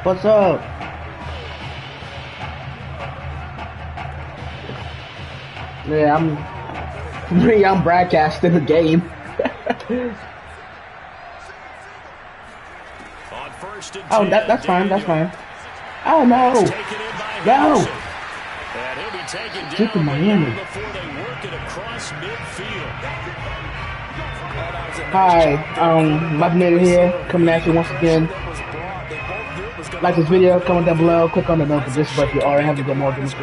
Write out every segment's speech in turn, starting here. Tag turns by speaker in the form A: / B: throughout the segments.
A: What's up? Yeah, I'm broadcasting the game. Oh, that's fine. That's fine. Oh no! No! Super Miami. Hi, Madden here, coming at you once again. Like this video, comment down below, click on the notification button if you already have to get more than this.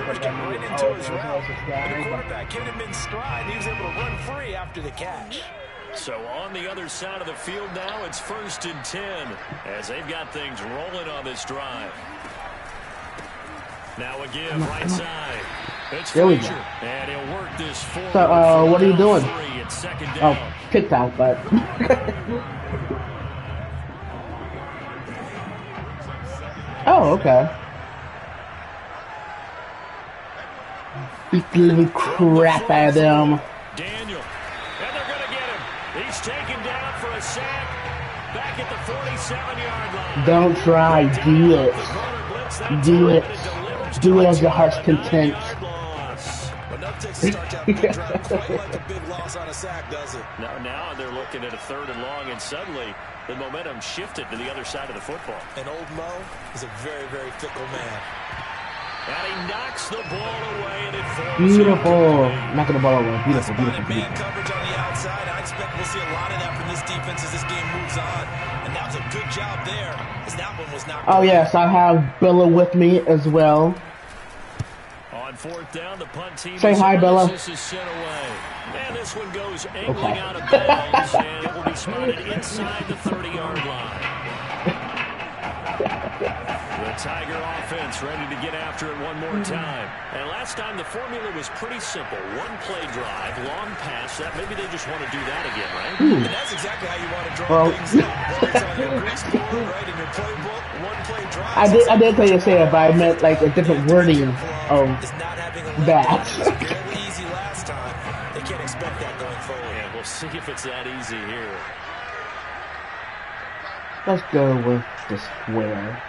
B: So on the other side of the field now, it's 1st and 10 as they've got things rolling on this drive. Now again, right side. It's Frazier, and he'll work this forward.
A: So, what are you doing? Oh, TikTok, but. Oh, okay. Beat the living crap out of them.
B: Daniel, and they're going to get him. He's taken down for a sack back at the 47-yard line.
A: Don't try, do it. Do it. Do it as your heart's content.
B: Now they're looking at a 3rd and long, and suddenly the momentum shifted to the other side of the football.
C: And old Mo is a very, very fickle man.
B: And he knocks the ball away, and it falls.
A: Beautiful. Knocking the ball away. Beautiful, beautiful,
C: Man
A: beautiful.
C: coverage on the outside. I expect we'll see a lot of that from this defense as this game moves on. And that was a good job there, as that one was not.
A: Oh yes, I have Bella with me as well.
B: On 4th down, the punt team.
A: Say hi, Bella.
B: This is sent away. And this one goes angling out of bounds, and it will be spotted inside the 30-yard line. The Tiger offense ready to get after it one more time. And last time the formula was pretty simple. One play drive, long pass. That maybe they just want to do that again, right?
C: And that's exactly how you want to draw things up. It's on your grease board, right, in your playbook. One play drive.
A: I did tell you to say it, but I meant like a different wording of that.
C: Barely easy last time. They can't expect that going forward.
B: Yeah, we'll see if it's that easy here.
A: Let's go with the square.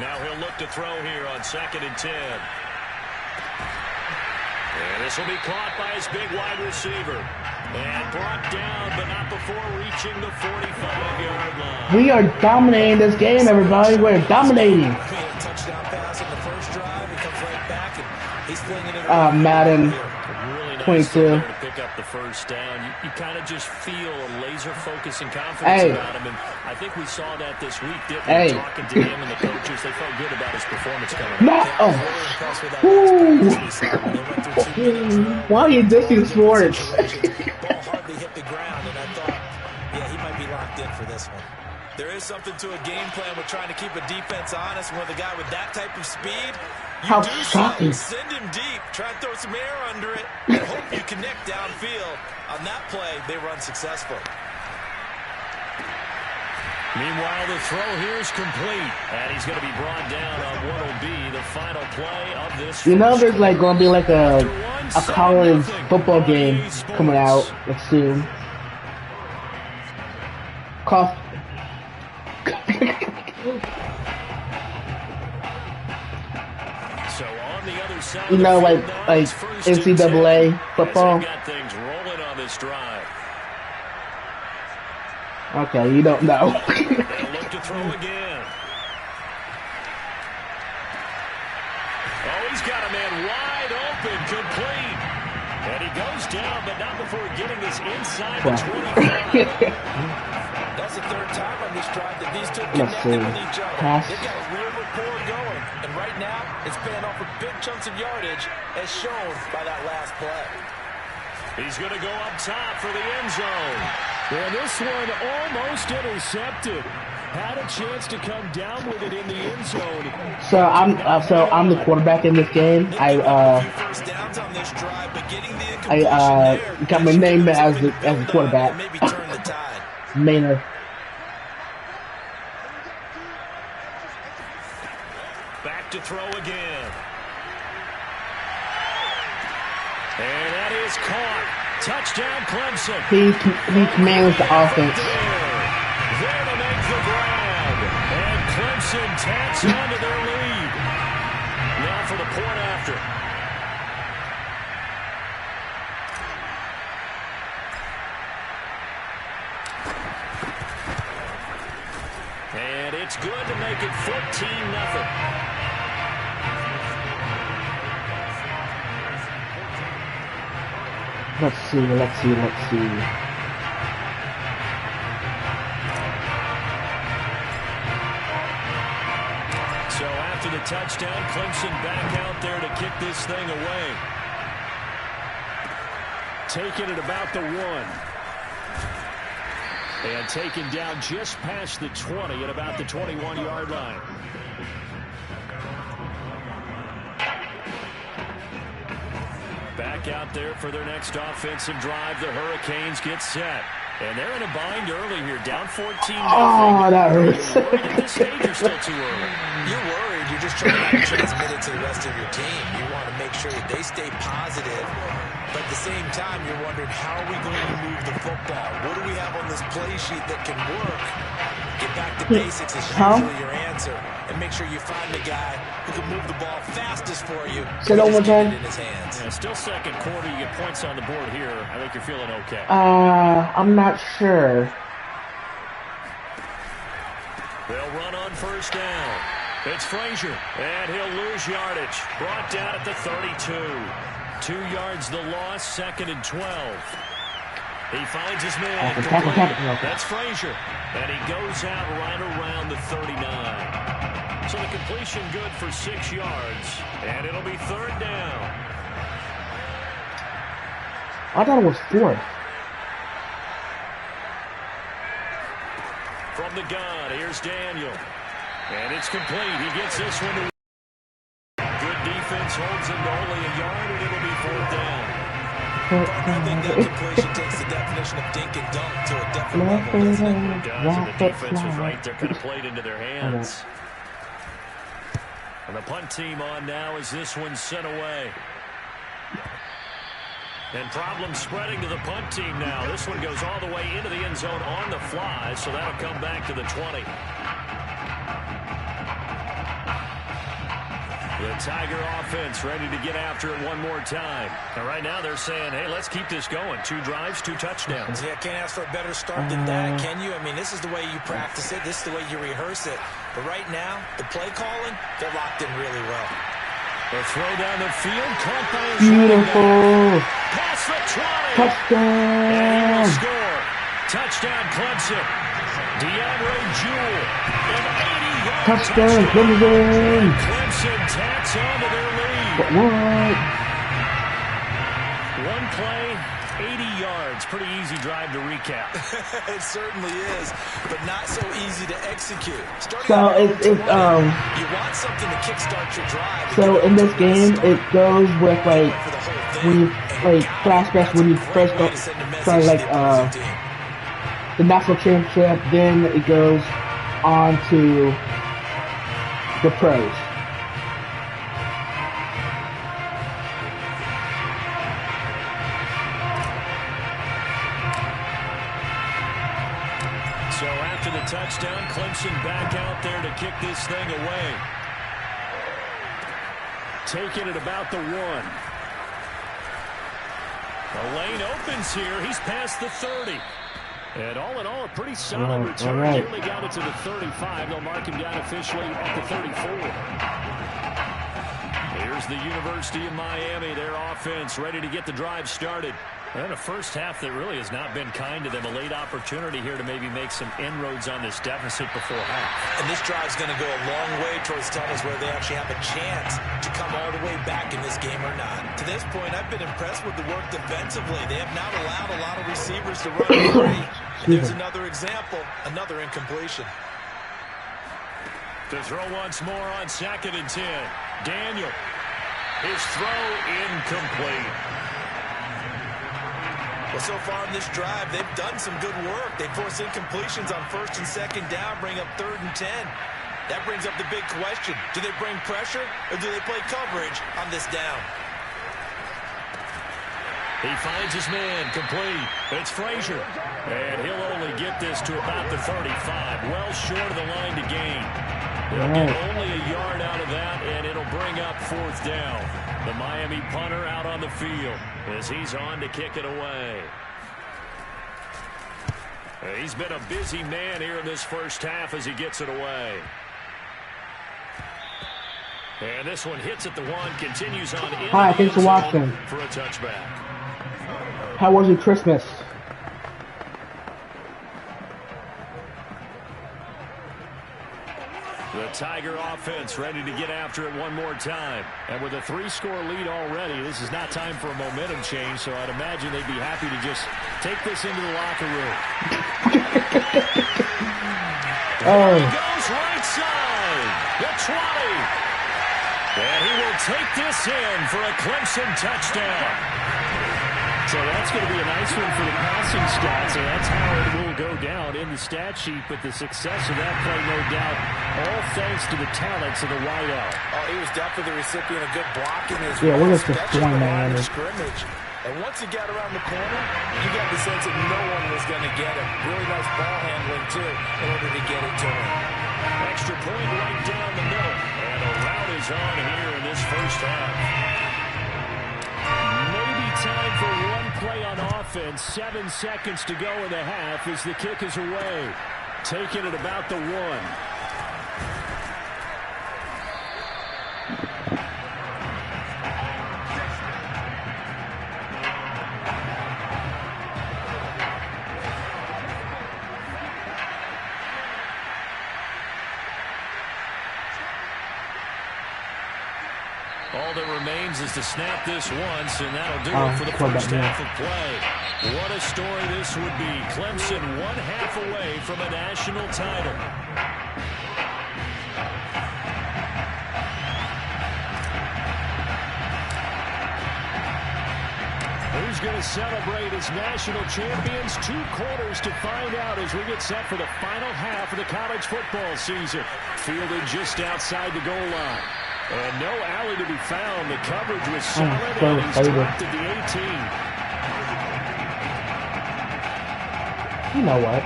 B: Now he'll look to throw here on 2nd and 10. And this will be caught by his big wide receiver. And brought down, but not before reaching the 45-yard line.
A: We are dominating this game, everybody. We're dominating.
C: Touchdown pass on the first drive. He comes right back, and he's flinging it.
A: Madden
B: Really nice
A: 22.
B: there to pick up the first down. You kind of just feel a laser focus and confidence about him, and I think we saw that this week, didn't we? Talking to him and the coaches, they felt good about his performance coming up.
A: Why are you dissing sports?
C: Ball hardly hit the ground, and I thought, yeah, he might be locked in for this one. There is something to a game plan with trying to keep a defense honest. When the guy with that type of speed, you
A: How
C: do
A: shocking.
C: something. Send him deep. Try and throw some air under it. And hope you connect downfield. On that play, they run successful.
B: Meanwhile, the throw here is complete. And he's going to be brought down on what will be the final play of this.
A: You know there's like going to be like a college football game coming out soon. Cost.
B: So on the other side,
A: You know, like NCAA football.
B: Got things rolling on this drive.
A: Okay, you don't know.
B: They'll look to throw again. Oh, he's got a man wide open, complete. And he goes down, but not before getting this inside the 25.
C: That's the 3rd time on this drive that these two connected with each other. They've got a real rapport going. And right now, it's paying off with big chunks of yardage, as shown by that last play.
B: He's going to go up top for the end zone. And this one almost intercepted. Had a chance to come down with it in the end zone.
A: So I'm the quarterback in this game. I got my name as the quarterback. Maynard.
B: Back to throw again. And that is caught. Touchdown, Clemson.
A: He commands the offense.
B: hits on to their lead. Now for the point after. And it's good to make it 14-0.
A: Let's see.
B: So after the touchdown, Clemson back out there to kick this thing away. Taking it about the 1. And taken down just past the 20 at about the 21-yard line. Back out there for their next offensive drive. The Hurricanes get set. And they're in a bind early here, down 14-0.
A: Oh, that hurts.
B: At this stage, you're still too early.
C: You're worried. You're just trying not to transmit it to the rest of your team. You want to make sure that they stay positive. But at the same time, you're wondering, how are we going to move the football? What do we have on this play sheet that can work? Get back to basics is usually your answer. And make sure you find the guy who can move the ball fastest for you.
A: Say that one more time.
C: In his hands.
B: Yeah, still second quarter. You get points on the board here. I think you're feeling okay.
A: I'm not sure.
B: They'll run on first down. It's Frazier, and he'll lose yardage. Brought down at the 32. 2 yards the loss, 2nd and 12. He finds his man. That's Frazier. And he goes out right around the 39. So the completion good for 6 yards. And it'll be 3rd down.
A: I thought it was 4th.
B: From the gun, here's Daniel. And it's complete. He gets this one to good defense, holds him to only a yard, and it'll be 4th down.
C: I think that completion takes the definition of dink and dunk to a different level, doesn't it?
B: It does, and the defense was right there, kind of played into their hands. And the punt team on now as this one's sent away. And problems spreading to the punt team now. This one goes all the way into the end zone on the fly, so that'll come back to the 20. The Tiger offense ready to get after it one more time. And right now they're saying, hey, let's keep this going. 2 drives, 2 touchdowns.
C: Yeah, can't ask for a better start than that, can you? I mean, this is the way you practice it. This is the way you rehearse it. But right now, the play calling, they're locked in really well.
B: The throw down the field. Caught by his
A: Beautiful.
B: Past the 20.
A: Touchdown.
B: And he will score. Touchdown, Clemson. DeAndre Jewell. An 80-yard
A: Touchdown, Clemson.
B: Clemson tacks onto their lead.
A: What?
B: One play, 80 yards. Pretty easy drive to recap.
C: It certainly is, but not so easy to execute.
A: So it's
C: you want something to kickstart your drive.
A: So in this game, it goes with like when you like flashbacks when you first start like the national championship. Then it goes on to the pros.
B: So after the touchdown, Clemson back out there to kick this thing away. Taking it about the 1. The lane opens here. He's past the 30. And all in all, a pretty solid return.
A: Right.
B: Nearly got it to the 35. They'll mark him down officially at the 34. Here's the University of Miami, their offense ready to get the drive started. And a first half that really has not been kind to them. A late opportunity here to maybe make some inroads on this deficit before half.
C: And this drive's going to go a long way towards telling us whether they actually have a chance to come all the way back in this game or not. To this point, I've been impressed with the work defensively. They have not allowed a lot of receivers to run free. And there's another example, another incompletion.
B: To throw once more on 2nd and 10. Daniel. His throw incomplete.
C: Well, so far in this drive, they've done some good work. They force incompletions on 1st and 2nd down, bring up 3rd and 10. That brings up the big question. Do they bring pressure, or do they play coverage on this down?
B: He finds his man, complete. It's Frazier. And he'll only get this to about the 35. Well short of the line to gain. They'll get only a yard out of that, and it'll bring up 4th down. The Miami punter out on the field as he's on to kick it away. He's been a busy man here in this first half as he gets it away. And this one hits at the 1, continues on in.
A: Hi, thanks for watching.
B: For a touchback.
A: How was your Christmas?
B: The Tiger offense ready to get after it one more time. And with a 3-score lead already, this is not time for a momentum change, so I'd imagine they'd be happy to just take this into the locker room.
A: Oh.
B: He goes right side. The 20. And he will take this in for a Clemson touchdown. So that's going to be a nice one for the passing stats, and that's how it will go down in the stat sheet. But the success of that play, no doubt, all thanks to the talents of the wideout.
C: Oh, he was definitely the recipient of good blocking as
A: yeah,
C: well,
A: we're just destroying
C: line
A: that.
C: of scrimmage. And once he got around the corner, you got the sense that no one was going to get him. Really nice ball handling, too, in order to get it to him.
B: Extra point right down the middle. And a route is on here in this first half. Maybe time for one play on offense. 7 seconds to go in the half as the kick is away. Taking it about the 1. All that remains is to snap this once, and that'll do it for the first half of play. What a story this would be. Clemson 1 half away from a national title. Who's going to celebrate as national champions? 2 quarters to find out as we get set for the final half of the college football season. Fielded just outside the goal line. And no alley to be found. The coverage was solid, and he's dropped at the 18.
A: You know what?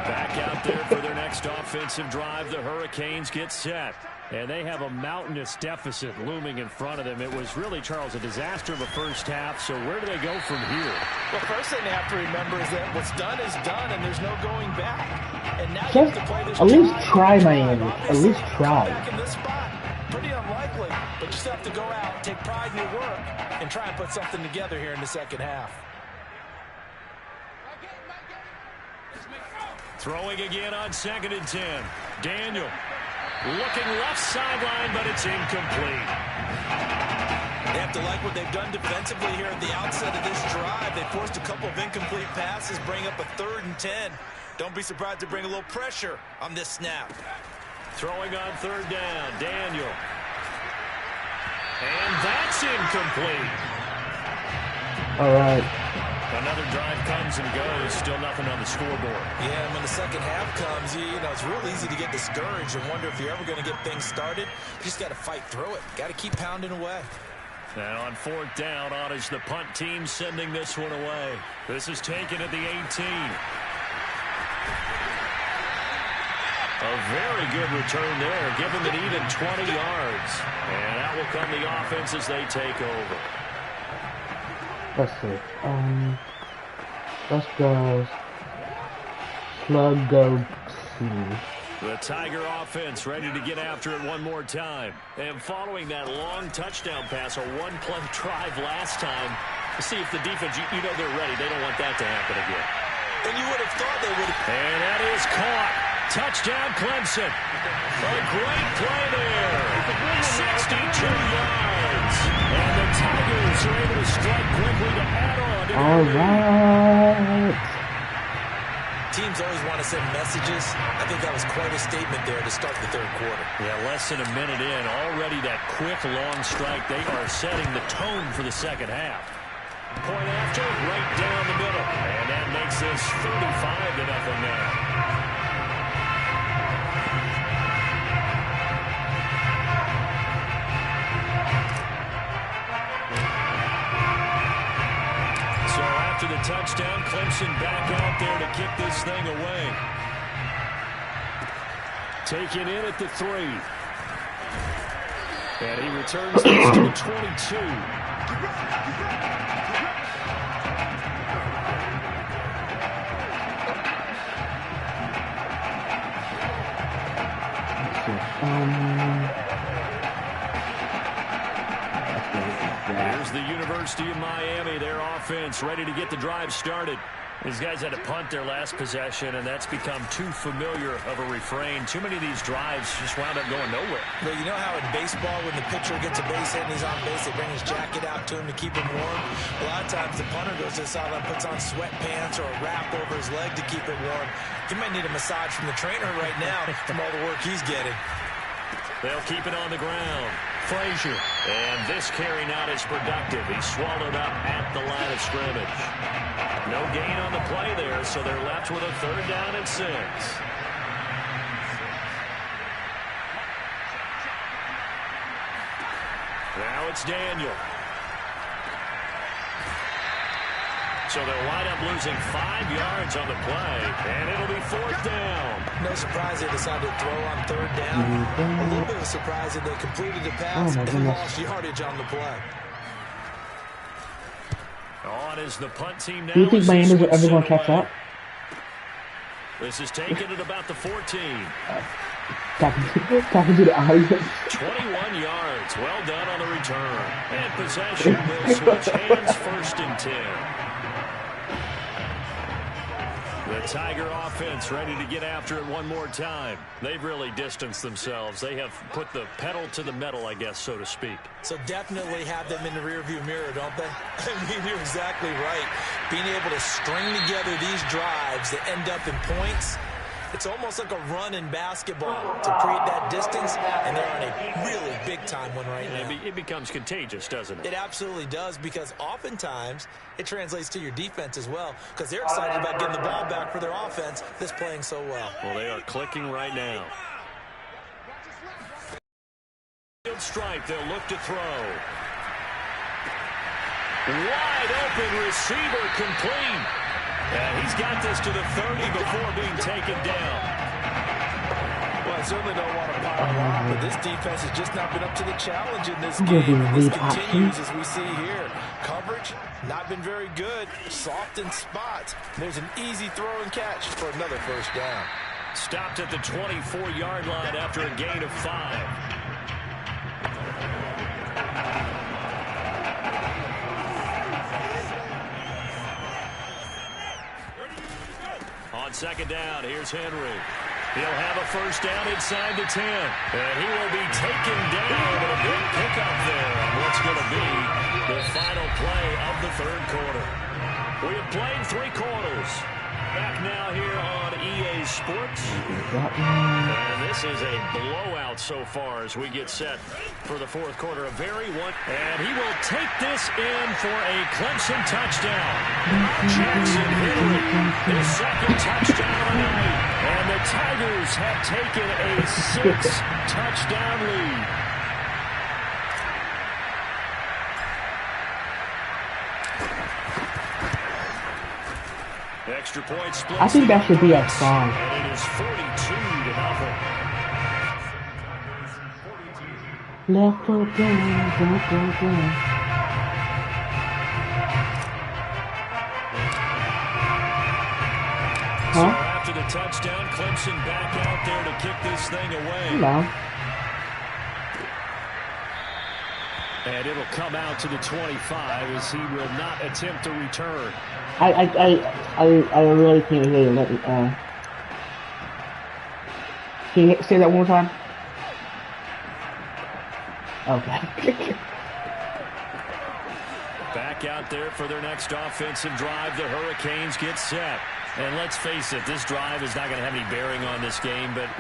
B: Back out there for their next offensive drive. The Hurricanes get set. And they have a mountainous deficit looming in front of them. It was really, Charles, a disaster of a first half. So where do they go from here?
C: Well, first thing they have to remember is that what's done is done, and there's no going back. And now you have to play this.
A: At least try, Miami. At least try.
C: Back in this spot. Pretty unlikely, but you still have to go out, take pride in your work, and try and put something together here in the second half.
B: Throwing again on 2nd and 10. Daniel looking left sideline, but it's incomplete.
C: They have to like what they've done defensively here at the outset of this drive. They forced a couple of incomplete passes, bring up a 3rd and 10. Don't be surprised to bring a little pressure on this snap.
B: Throwing on 3rd down, Daniel. And that's incomplete.
A: All right.
B: Another drive comes and goes. Still nothing on the scoreboard.
C: Yeah, and when the second half comes, you know, it's real easy to get discouraged and wonder if you're ever going to get things started. You just got to fight through it. Got to keep pounding away.
B: And on 4th down, on is the punt team sending this one away. This is taken at the 18. A very good return there. Give them an even 20 yards. And out will come the offense as they take over.
A: Let's see. Let's go. Slug go see.
B: The Tiger offense ready to get after it one more time. And following that long touchdown pass, a one-play drive last time, see if the defense, you know they're ready. They don't want that to happen again.
C: And you would have thought they would have.
B: And that is caught. Touchdown, Clemson. A great play there. 62 yards. And the Tigers are able to strike quickly to add on.
A: All right.
C: Teams always want to send messages. I think that was quite a statement there to start the 3rd quarter.
B: Yeah, less than a minute in. Already that quick, long strike. They are setting the tone for the second half. Point after, right down the middle. And that makes this 35-0 now. After the touchdown, Clemson back out there to kick this thing away. Taken in at the 3. And he returns this to the 22. Here's the University of Miami, their offense, ready to get the drive started. These guys had to punt their last possession, and that's become too familiar of a refrain. Too many of these drives just wound up going nowhere.
C: Well, you know how in baseball, when the pitcher gets a base hit and he's on base, they bring his jacket out to him to keep him warm? A lot of times the punter goes to the sideline, puts on sweatpants or a wrap over his leg to keep it warm. He might need a massage from the trainer right now from all the work he's getting.
B: They'll keep it on the ground. Frazier. And this carry not as productive. He's swallowed up at the line of scrimmage. No gain on the play there, so they're left with a 3rd down and 6. Now it's Daniel. So they'll wind up losing 5 yards on the play, and it'll be 4th down.
C: No surprise they decided to throw on 3rd down. A little bit of a surprise that they completed the pass and lost yardage on the play.
B: On is the punt team now.
A: Do you think Miami will ever going to catch up?
B: This is taken at about the 14.
A: Talking to the audience.
B: 21 yards. Well done on the return. And possession will switch hands 1st and 10. The Tiger offense ready to get after it one more time. They've really distanced themselves. They have put the pedal to the metal, I guess, so to speak.
C: So definitely have them in the rearview mirror, don't they? I mean, you're exactly right. Being able to string together these drives that end up in points, it's almost like a run in basketball to create that distance, and they're on a really big-time one right now.
B: It becomes contagious, doesn't it?
C: It absolutely does, because oftentimes it translates to your defense as well, because they're excited about getting the ball back for their offense that's playing so well.
B: Well, they are clicking right now. Field stripe, they'll look to throw. Wide open receiver complete. And he's got this to the 30 before being taken down.
C: Well, I certainly don't want to pile on, but this defense has just not been up to the challenge in this game. And this continues as we see here. Coverage, not been very good. Soft in spots. There's an easy throw and catch for another 1st down.
B: Stopped at the 24-yard line after a gain of 5. On 2nd down, here's Henry. He'll have a 1st down inside the 10. And he will be taken down with a big pickup there on what's going to be the final play of the 3rd quarter. We have played 3 quarters. Back now here on EA Sports. And this is a blowout so far as we get set for the 4th quarter. A very one. And he will take this in for a Clemson touchdown. Jackson Henry, his 2nd touchdown of the night. And the Tigers have taken a 6-touchdown lead. Extra point split.
A: I think that should be a song.
B: And it is 42-0.
A: Left foot down.
B: So after the touchdown, Clemson back out there to kick this thing away.
A: Hello.
B: And it'll come out to the 25 as he will not attempt to return.
A: I really can't hear you. Let me, can you say that one more time? Okay.
B: Back out there for their next offensive drive. The Hurricanes get set. And let's face it, this drive is not going to have any bearing on this game, but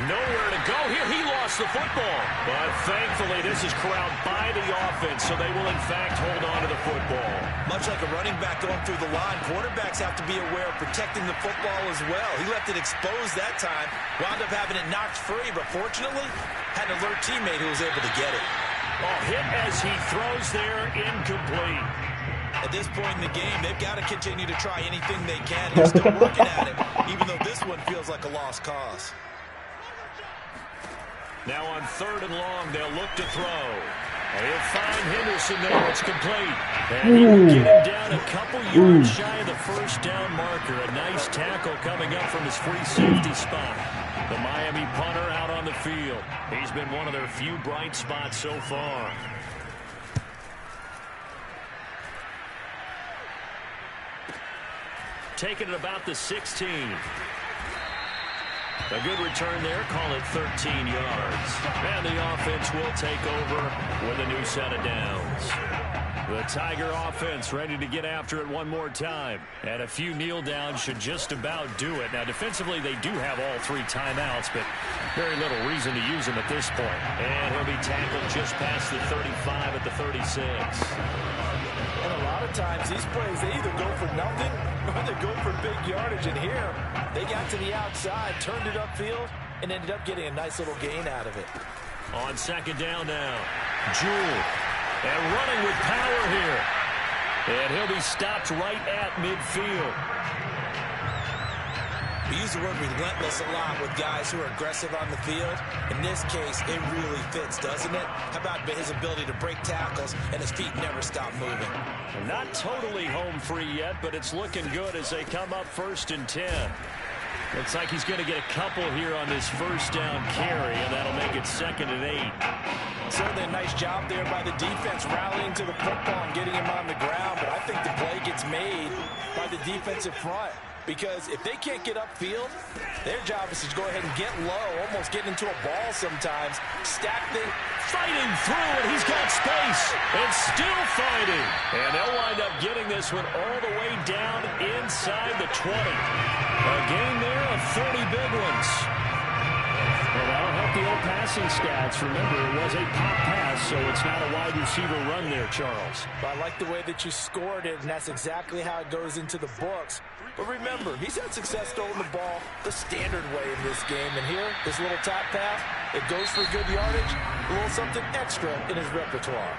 B: nowhere to go here. He lost the football. But thankfully, this is corralled by the offense, so they will, in fact, hold on to the football.
C: Much like a running back going through the line, quarterbacks have to be aware of protecting the football as well. He left it exposed that time, wound up having it knocked free, but fortunately, had an alert teammate who was able to get it.
B: Oh, hit as he throws there, incomplete.
C: At this point in the game, they've got to continue to try anything they can. They're still working at it, even though this one feels like a lost cause.
B: Now on 3rd and long, they'll look to throw. He'll find Henderson there. It's complete. And he will get him down a couple yards shy of the first down marker. A nice tackle coming up from his free safety spot. The Miami punter out on the field. He's been one of their few bright spots so far. Taking it about the 16. A good return there. Call it 13 yards. And the offense will take over with a new set of downs. The Tiger offense ready to get after it one more time. And a few kneel downs should just about do it. Now, defensively, they do have all 3 timeouts, but very little reason to use them at this point. And he'll be tackled just past the 35 at the 36.
C: And a lot of times, these plays, they either go for nothing or they go for big yardage. And here, they got to the outside, turned it upfield, and ended up getting a nice little gain out of it.
B: On 2nd down now, Jewell. And running with power here. And he'll be stopped right at midfield.
C: We use the word relentless a lot with guys who are aggressive on the field. In this case, it really fits, doesn't it? How about his ability to break tackles and his feet never stop moving?
B: Not totally home free yet, but it's looking good as they come up 1st and 10. Looks like he's going to get a couple here on this first down carry, and that'll make it 2nd and 8.
C: Certainly a nice job there by the defense rallying to the football and getting him on the ground, but I think the play gets made by the defensive front. Because if they can't get upfield, their job is to go ahead and get low, almost get into a ball sometimes, stack things.
B: Fighting through it, he's got space, and still fighting. And they'll wind up getting this one all the way down inside the 20. A gain there of 30 big ones. Well, that'll help the old passing stats. Remember, it was a pop pass, so it's not a wide receiver run there, Charles.
C: But I like the way that you scored it, and that's exactly how it goes into the books. But remember, he's had success throwing the ball the standard way in this game. And here, this little top pass, it goes for good yardage, a little something extra in his repertoire.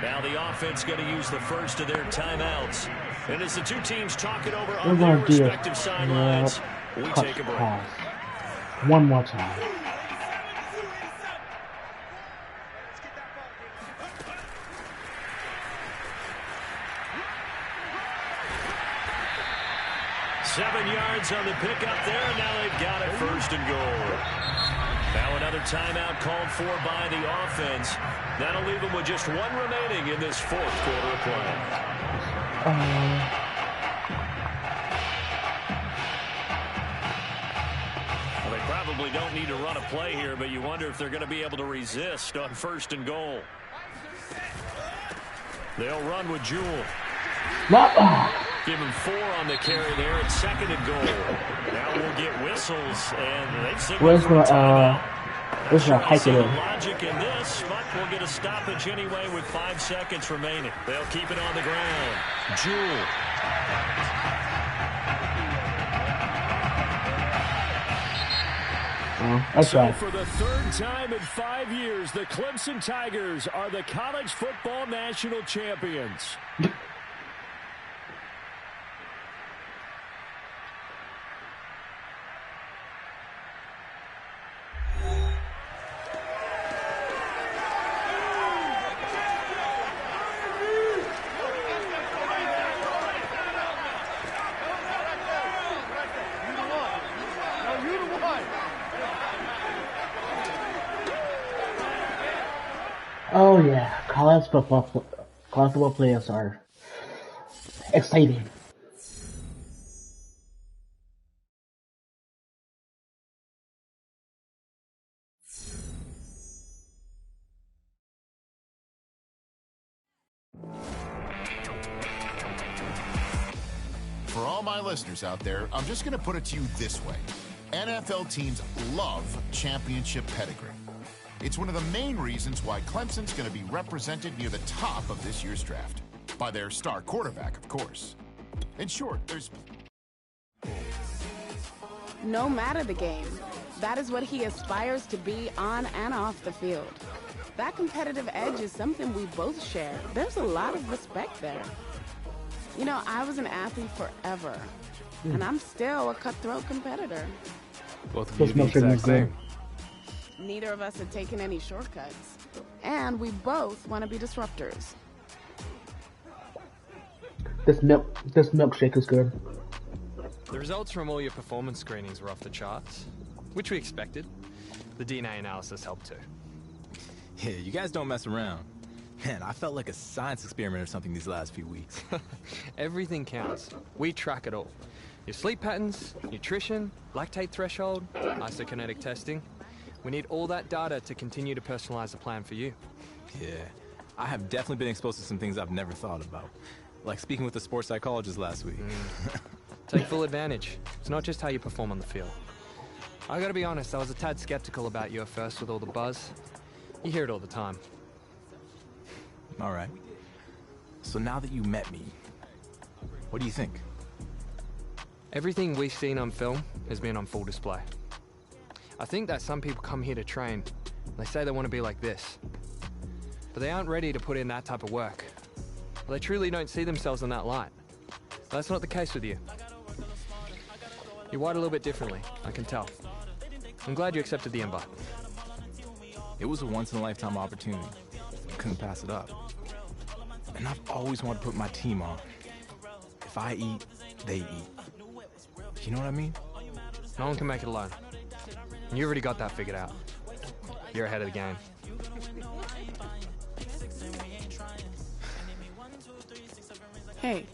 B: Now the offense going to use the first of their timeouts. And as the two teams talk it over on their respective sidelines, we take a break.
A: One more time.
B: Seven yards on the pickup there, and now they've got it 1st and goal. Now another timeout called for by the offense. That'll leave them with just one remaining in this 4th quarter of play. Well, they probably don't need to run a play here, but you wonder if they're going to be able to resist on 1st and goal. They'll run with Jewell. Give him 4 on the carry there at 2nd and goal. Now we'll get whistles, and they've signaled for a timeout.
A: Where's the
B: logic in this, but we'll get a stoppage anyway with 5 seconds remaining. They'll keep it on the ground. Jewell.
A: So
B: for the 3rd time in 5 years, the Clemson Tigers are the college football national champions.
A: Oh yeah, college football players are exciting.
D: For all my listeners out there, I'm just going to put it to you this way. NFL teams love championship pedigree. It's one of the main reasons why Clemson's going to be represented near the top of this year's draft. By their star quarterback, of course. In short, there's...
E: No matter the game, that is what he aspires to be on and off the field. That competitive edge is something we both share. There's a lot of respect there. You know, I was an athlete forever, and I'm still a cutthroat competitor.
F: Both of you the exact same.
E: Neither of us had taken any shortcuts. And we both want to be disruptors.
A: This milkshake is good.
F: The results from all your performance screenings were off the charts, which we expected. The DNA analysis helped too.
G: Yeah, you guys don't mess around. Man, I felt like a science experiment or something these last few weeks.
F: Everything counts. We track it all. Your sleep patterns, nutrition, lactate threshold, isokinetic testing. We need all that data to continue to personalize the plan for you.
G: Yeah, I have definitely been exposed to some things I've never thought about. Like speaking with a sports psychologist last week.
F: Take full advantage. It's not just how you perform on the field. I gotta be honest, I was a tad skeptical about you at first with all the buzz. You hear it all the time.
G: All right. So now that you met me, what do you think?
F: Everything we've seen on film has been on full display. I think that some people come here to train. They say they want to be like this. But they aren't ready to put in that type of work. They truly don't see themselves in that light. That's not the case with you. You're wired a little bit differently, I can tell. I'm glad you accepted the invite.
G: It was a once-in-a-lifetime opportunity. Couldn't pass it up. And I've always wanted to put my team on. If I eat, they eat. You know what I mean?
F: No one can make it alone. And you already got that figured out. You're ahead of the game.
E: Hey.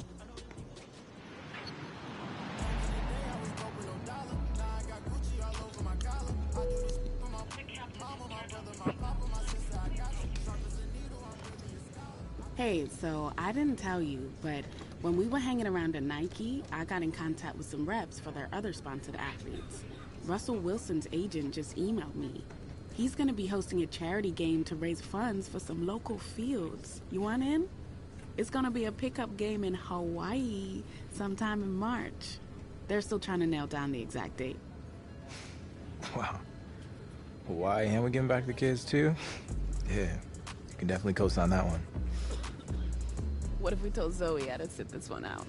E: Hey, so I didn't tell you, but when we were hanging around at Nike, I got in contact with some reps for their other sponsored athletes. Russell Wilson's agent just emailed me. He's gonna be hosting a charity game to raise funds for some local fields. You want in? It's gonna be a pickup game in Hawaii sometime in March. They're still trying to nail down the exact date.
G: Wow. Hawaii, and we're giving back to the kids too? Yeah, you can definitely co-sign that one.
E: What if we told Zoe how to sit this one out?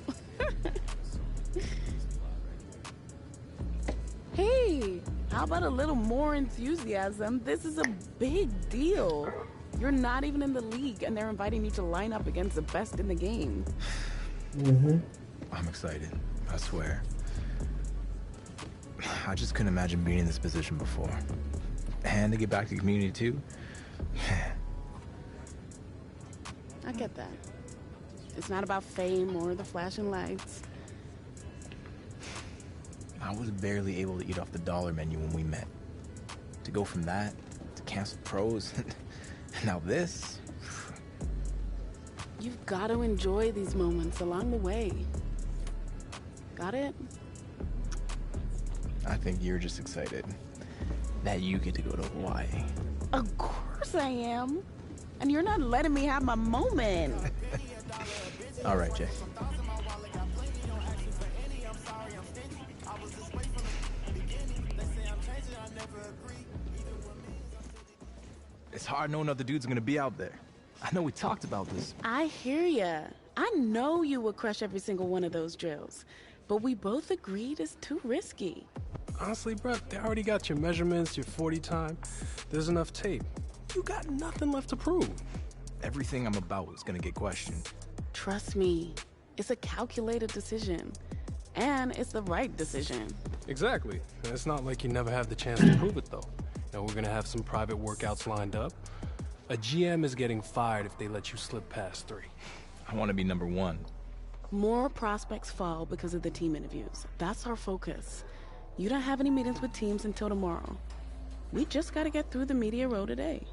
E: Hey, how about a little more enthusiasm? This is a big deal. You're not even in the league, and they're inviting you to line up against the best in the game.
G: I'm excited, I swear. I just couldn't imagine being in this position before. And to get back to the community too.
E: I get that. It's not about fame or the flashing lights.
G: I was barely able to eat off the dollar menu when we met. To go from that to canceled pros, and now this.
E: You've got to enjoy these moments along the way. Got it?
G: I think you're just excited that you get to go to Hawaii.
E: Of course I am. And you're not letting me have my moment.
G: All right, Jay. It's hard knowing other dudes are gonna be out there. I know we talked about this.
E: I hear ya. I know you would crush every single one of those drills. But we both agreed it's too risky.
H: Honestly, bro, they already got your measurements, your 40 time. There's enough tape. You got nothing left to prove.
G: Everything I'm about is gonna get questioned.
E: Trust me. It's a calculated decision. And it's the right decision.
H: Exactly. And it's not like you never have the chance to prove it, though. Now, we're gonna have some private workouts lined up. A GM is getting fired if they let you slip past 3.
G: I want to be number 1.
E: More prospects fall because of the team interviews. That's our focus. You don't have any meetings with teams until tomorrow. We just gotta get through the media row today.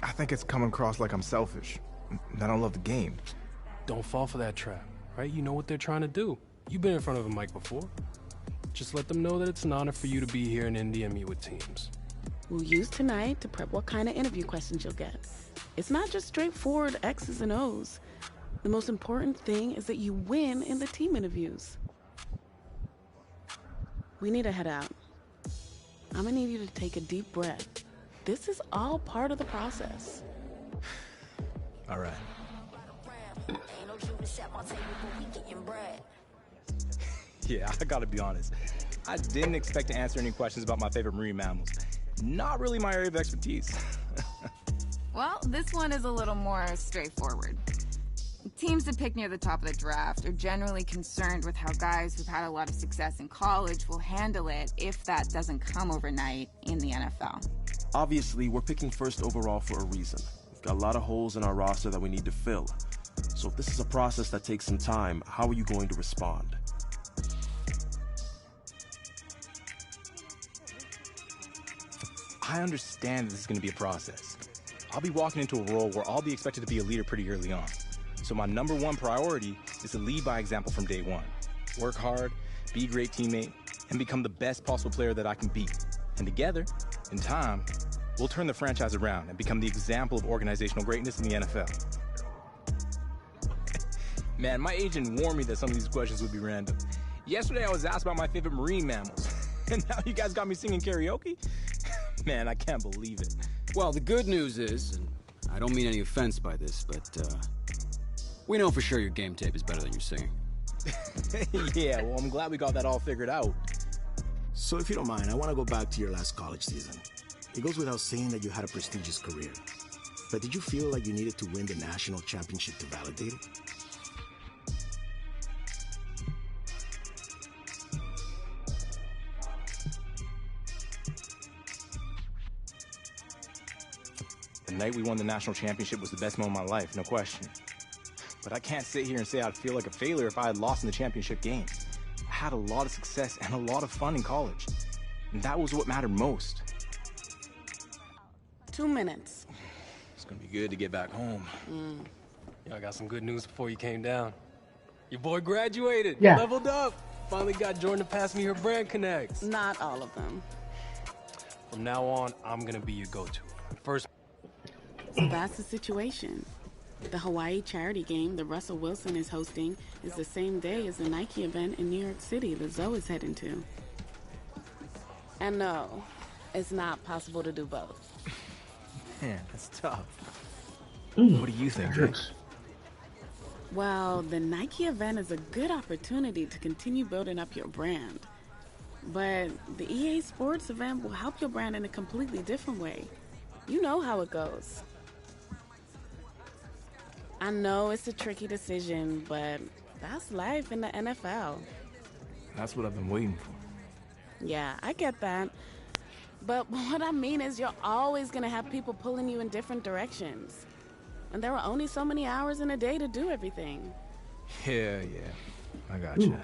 G: I think it's coming across like I'm selfish. I don't love the game.
H: Don't fall for that trap, right? You know what they're trying to do. You've been in front of a mic before. Just let them know that it's an honor for you to be here in Indy and meet with teams.
E: We'll use tonight to prep what kind of interview questions you'll get. It's not just straightforward X's and O's. The most important thing is that you win in the team interviews. We need to head out. I'm gonna need you to take a deep breath. This is all part of the process.
G: All right. Yeah, I gotta be honest. I didn't expect to answer any questions about my favorite marine mammals. not really my area of expertise.
I: Well, this one is a little more straightforward. Teams that pick near the top of the draft are generally concerned with how guys who've had a lot of success in college will handle it if that doesn't come overnight in the NFL.
J: Obviously, we're picking first overall for a reason. We've got a lot of holes in our roster that we need to fill. So if this is a process that takes some time, how are you going to respond?
G: I understand this is going to be a process. I'll be walking into a role where I'll be expected to be a leader pretty early on. So my number one priority is to lead by example from day one. Work hard, be a great teammate, and become the best possible player that I can be. And together, in time, we'll turn the franchise around and become the example of organizational greatness in the NFL. Man, my agent warned me that some of these questions would be random. Yesterday I was asked about my favorite marine mammals, and now you guys got me singing karaoke? Man, I can't believe it.
K: Well, the good news is, and I don't mean any offense by this, but we know for sure your game tape is better than your singing.
G: Yeah, well, I'm glad we got that all figured out.
L: So if you don't mind, I want to go back to your last college season. It goes without saying that you had a prestigious career. But did you feel like you needed to win the national championship to validate it?
G: The night we won the national championship was the best moment of my life, no question. But I can't sit here and say I'd feel like a failure if I had lost in the championship game. I had a lot of success and a lot of fun in college. And that was what mattered most.
E: 2 minutes.
G: It's gonna be good to get back home.
H: Yo, I got some good news before you came down. Your boy graduated.
A: Yeah.
H: Leveled up. Finally got Jordan to pass me her brand connects.
E: Not all of them.
H: From now on, I'm gonna be your go-to. First.
E: So that's the situation. The Hawaii charity game that Russell Wilson is hosting is the same day as the Nike event in New York City that Zoe is heading to. And no, it's not possible to do both.
G: Man, that's tough. What do you think, Jake?
E: Well, the Nike event is a good opportunity to continue building up your brand. But the EA Sports event will help your brand in a completely different way. You know how it goes. I know it's a tricky decision, but that's life in the NFL.
G: That's what I've been waiting for.
E: Yeah, I get that. But what I mean is you're always going to have people pulling you in different directions. And there are only so many hours in a day to do everything.
G: Yeah, I got you.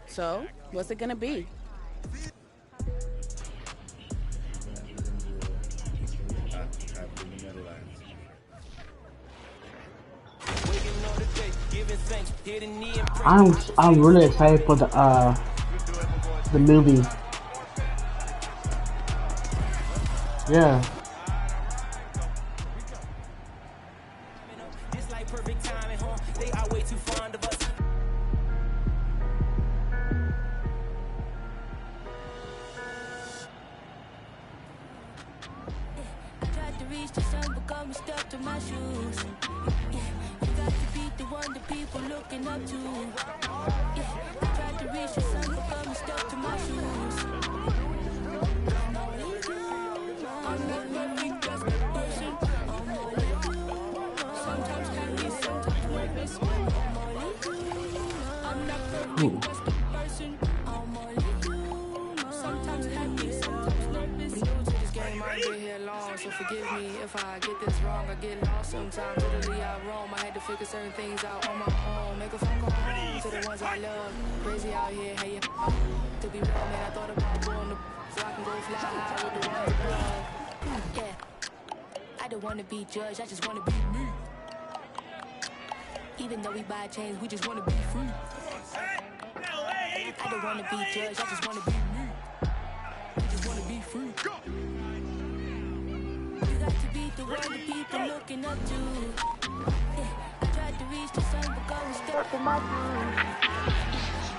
E: So, what's it going to be?
A: I'm really excited for the movie. Yeah.
M: So forgive me if I get this wrong. I get lost sometimes. Literally I roam. I had to figure certain things out on my own. Make a phone call home to the ones I love. Crazy out here, hey, to be real, man. I thought about doing the so I can go fly high with the ones above. Yeah, I don't wanna be judged. I just wanna be me. Even though we buy chains, we just wanna be free. I don't wanna be judged. I just wanna be me. We just wanna be free. To be the one that people looking up to. Yeah, I tried to reach the sun, but God was stuck in my dreams.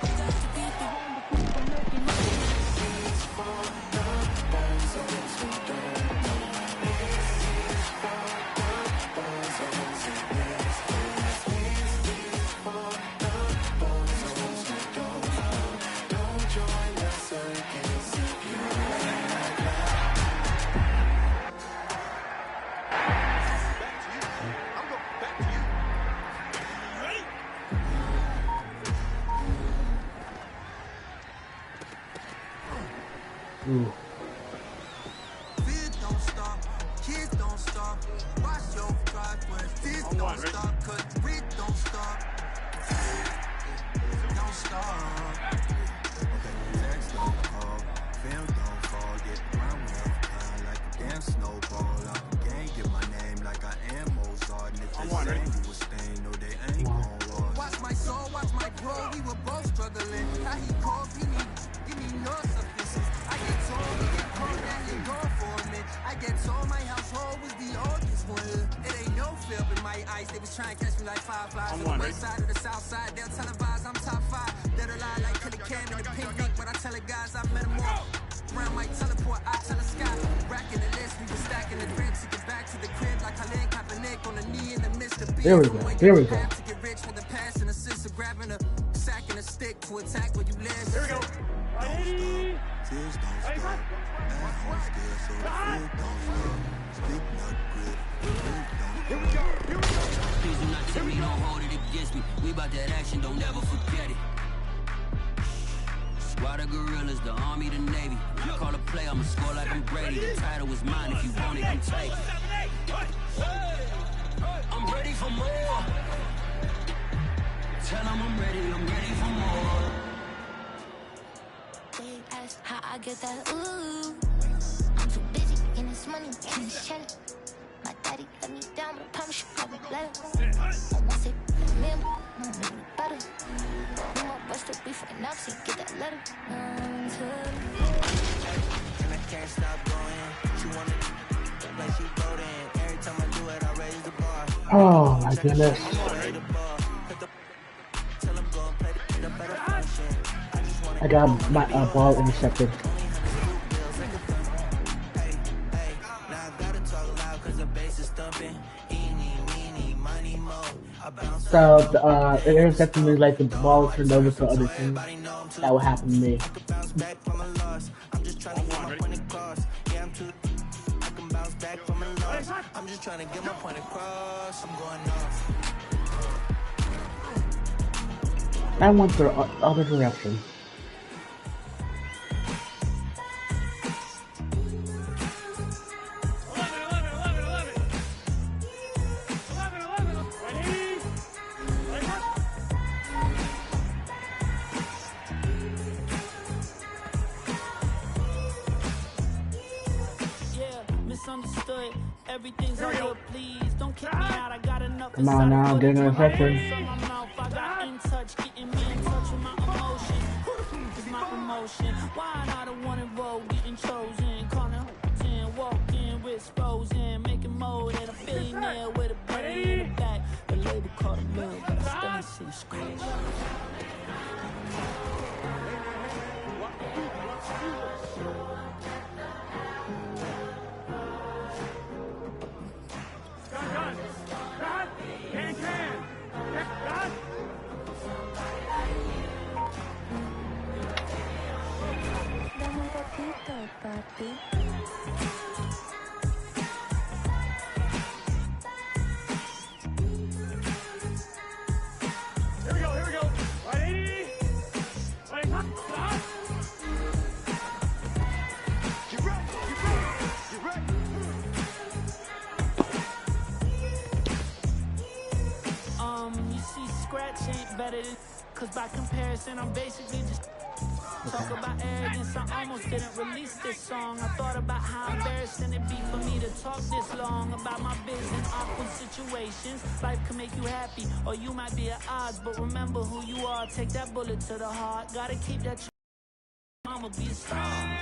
M: Got to be the one that people looking up to. Don't join the circus.
A: Ooh.
N: Don't stop, kids don't stop. Watch your progress. This don't stop, cause we don't stop. Don't stop. Okay, text don't call, film don't fall, get around me like a damn snowball. I can't get my name like I am Mozart. And if they say you a stain, no, they ain't gon' walk. Watch my soul, watch my grow. We were both struggling. How he called, give me no sufficient. I get told, he get called, that he gone for a minute. I get told my household was the oldest one. It ain't no film in my eyes. They was trying to catch me like fireflies. On the west side or the south side, they'll televise I'm top 5. They'll lie like Killer Cam in the pink ink, but I tell the guys I met them all. Around my teleport, I tell the sky. Racking the list, we were stacking the bricks to get back to the crib like Colin Kaepernick on the knee in the midst of being.
A: There we go. There we go.
N: To get rich with the past and assist of grabbing a sack and a stick to attack where you live. Here we go. Tears don't stop. At home scared, so the food don't stop. Stick not grip. Here we go. Here we go.
O: Please do not tell me, don't hold it against me. We about that action, don't never forget it. Squad of gorillas, the army, the navy. I call a play, I'ma score like I'm Brady. The title is mine, if you want it, you take it. I'm ready for more. Tell them I'm ready for more.
P: They ask how I get that ooh. I'm too busy in this money, in this challenge. My daddy let me down, but I promise you I'll be better. I want to remember, make me better. No more busted beef and now see get that letter.
N: And I can't stop going. She wanna like she floating. Every time I do it, I raise the bar.
A: Oh my goodness. I got my ball intercepted. So it intercepted me like the ball turned over to other team. That would happen to me.
N: I'm just trying to get my point across. I'm going off.
A: I went the other direction.
Q: Misunderstood. Everything's all good, please. Don't kick me out. I got enough.
A: Come on now, get an interception.
Q: I got in touch, getting me in touch with my emotions. It's my promotion. Why not the one involved, getting chosen? Corner, walking, wrist frozen, making mode and a billionaire with a belly in the back. The label called a mill, but I still ain't seen a scratch.
P: Papi.
N: Here we go. 180. Wait, stop. Get ready.
Q: You see, scratch ain't better than, cause by comparison, I'm basically just. Talk about arrogance, I almost didn't release this song. I thought about how embarrassing it'd be for me to talk this long about my biz in awkward situations. Life can make you happy, or you might be at odds, but remember who you are. Take that bullet to the heart. Gotta keep that. I'ma be a star.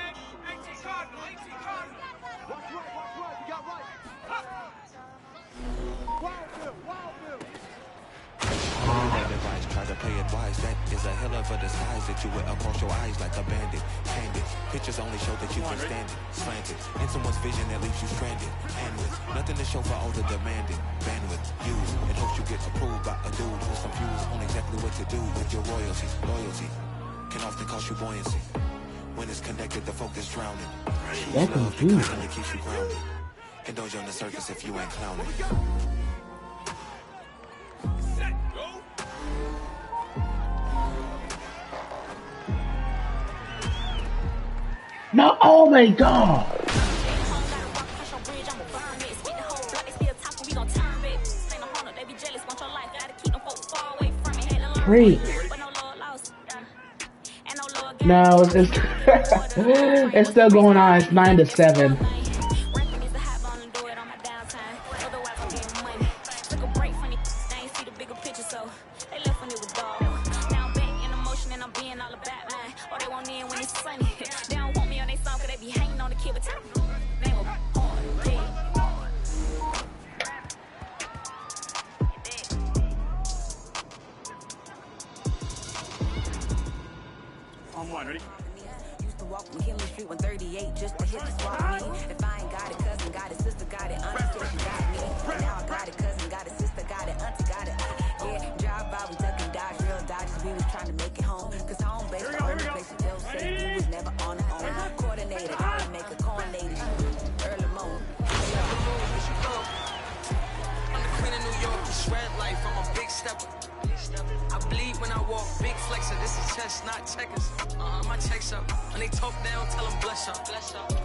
R: Device, try to play it wise. That is a hell of a disguise that you wear across your eyes like a bandit. Candid pictures only show that you can stand it. Slanted in someone's vision that leaves you stranded. And with nothing to show for all the demanded bandwidth used in hopes you get approved by a dude who's confused on exactly what to do with your royalty. Loyalty can often cost you buoyancy when it's connected. The focus drowning. Love that constantly keeps you grounded. Indulge on the surface if you ain't clowning.
A: No, oh my god! Freak. No, it's it's still going on. It's 9-7.
S: On one, ready?
T: Used to walk from Henley Street 138 just to hit the spot with me. If I ain't got it, cousin got it, sister got it, auntie said she got me. Now I got it, cousin got it, sister got it, auntie got it. Yeah, drive by, we ducking dodge, real dodges, we was trying to make it home. Cause home base, the only place to feel safe, we was never on our own. Coordinated, all to make a coordinated, early moan.
O: I'm the queen of New York, the shred life, I'm a big stepper. I bleed when I walk, big flexer, this is chess, not checkers. My checks up, when they talk down, tell them bless up.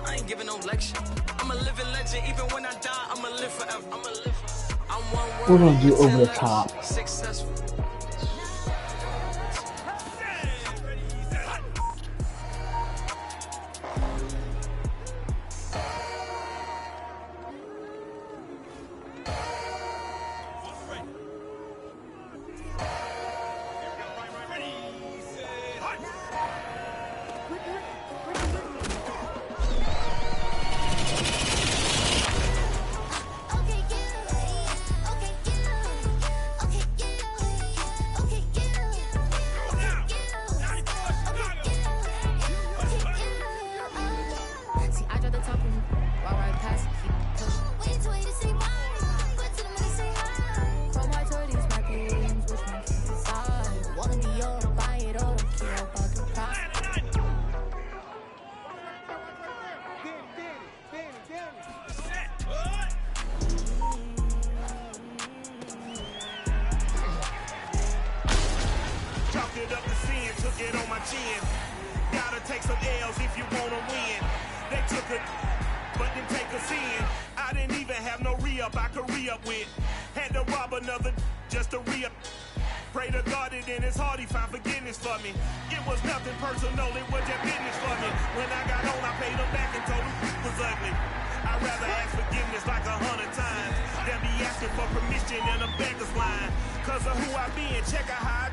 O: I ain't giving no lecture. I'm a living legend, even when I die, I'ma live forever. I'm one word.
A: We're gonna do over the top.
O: Successful.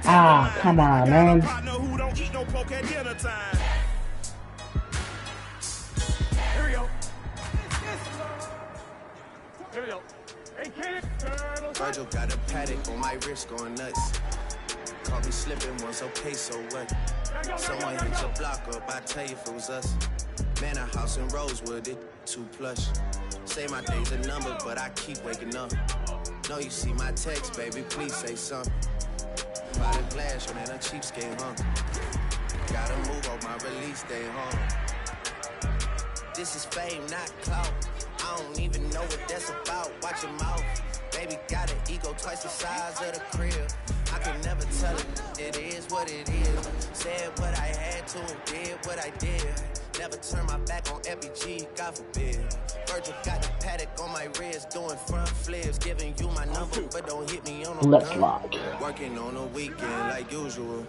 A: Ah, come on, man.
S: Here we go. Here we go. Hey, kid.
U: Virgil got a paddock on my wrist going nuts. Caught me slipping once, okay, so what? Someone hit your block up, I tell you if it was us. Man, a house in Rosewood, it too plush. Say my day's a number, but I keep waking up. Know you see my text, baby, please say something. By the glass, man, a cheapskate, huh? Gotta move on my release day, huh? This is fame, not clout. I don't even know what that's about. Watch your mouth. Baby got an ego twice the size of the crib. I can never tell it. It is what it is. Said what I had to and did what I did. Never turn my back on FBG, God forbid. Virgil got the paddock on my wrist, doing front flips, giving you my number, but don't hit me on
A: Let's lock.
U: Working on a weekend like usual.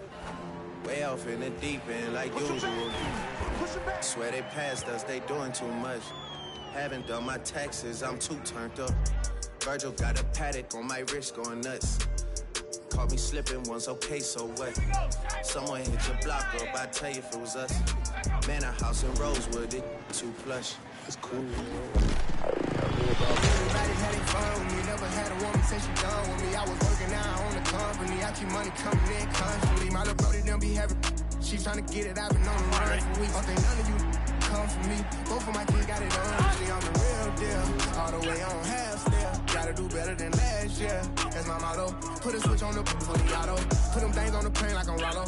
U: Way off in the deep end like usual. Swear they passed us, they doing too much. Haven't done my taxes, I'm too turned up. Virgil got a paddock on my wrist going nuts. Caught me slipping once, okay, so what? Someone hit your block up, I tell you if it was us. Man, a house in Rosewood, it too plush. It's cool.
N: Everybody having fun with me, never had a woman say she done with me. I was working out on the company, I keep money coming in constantly. My little brody done be having, she tryna get it, I've been on the run for weeks. Don't think none of you come for me. Both of my kids got it on, I'm the real deal. All the way on half still, gotta do better than last year. That's my motto, put a switch on the for the auto. Put them things on the plane like I'm Rollo.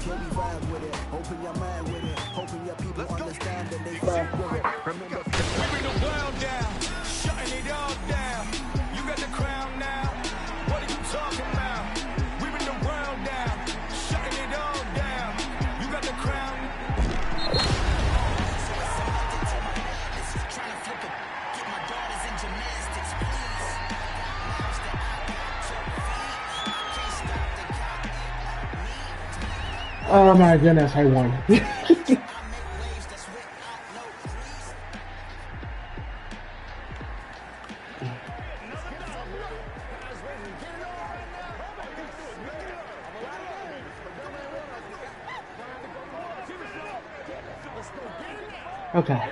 N: carry vibe with it. Open your mind with it. Hoping your people understand that they fuck with it. Remember,
O: we bring the world down, shutting it all down. You got the crown now. What are you talking about? We bring the world down, shutting it all down. You got the crown. Trying to flip it, get my daughters in gymnastics, please.
A: Oh my goodness, I won. Okay.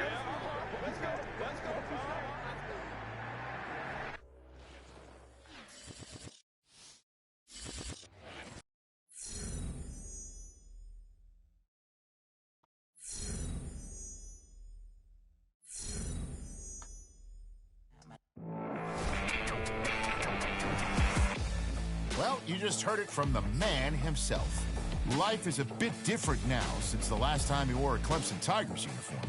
D: Well, you just heard it from the man himself. Life is a bit different now since the last time he wore a Clemson Tigers uniform.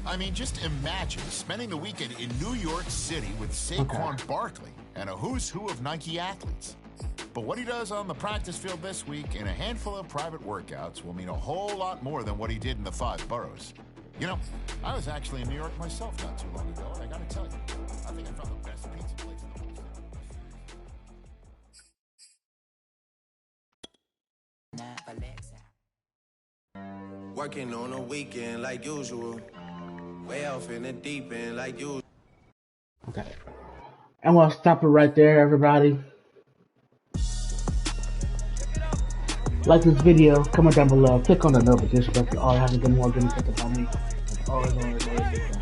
D: I mean, just imagine spending the weekend in New York City with Saquon Barkley and a who's who of Nike athletes. But what he does on the practice field this week in a handful of private workouts will mean a whole lot more than what he did in the 5 boroughs. You know, I was actually in New York myself not too long ago, and I gotta tell you, I think I found the best pizza place in the whole city.
U: Working on a weekend like usual. Way off in the deep end like usual.
A: Okay. I'm gonna stop it right there, everybody. Like this video, comment down below, click on the notification button. All have to get more good about me. Always.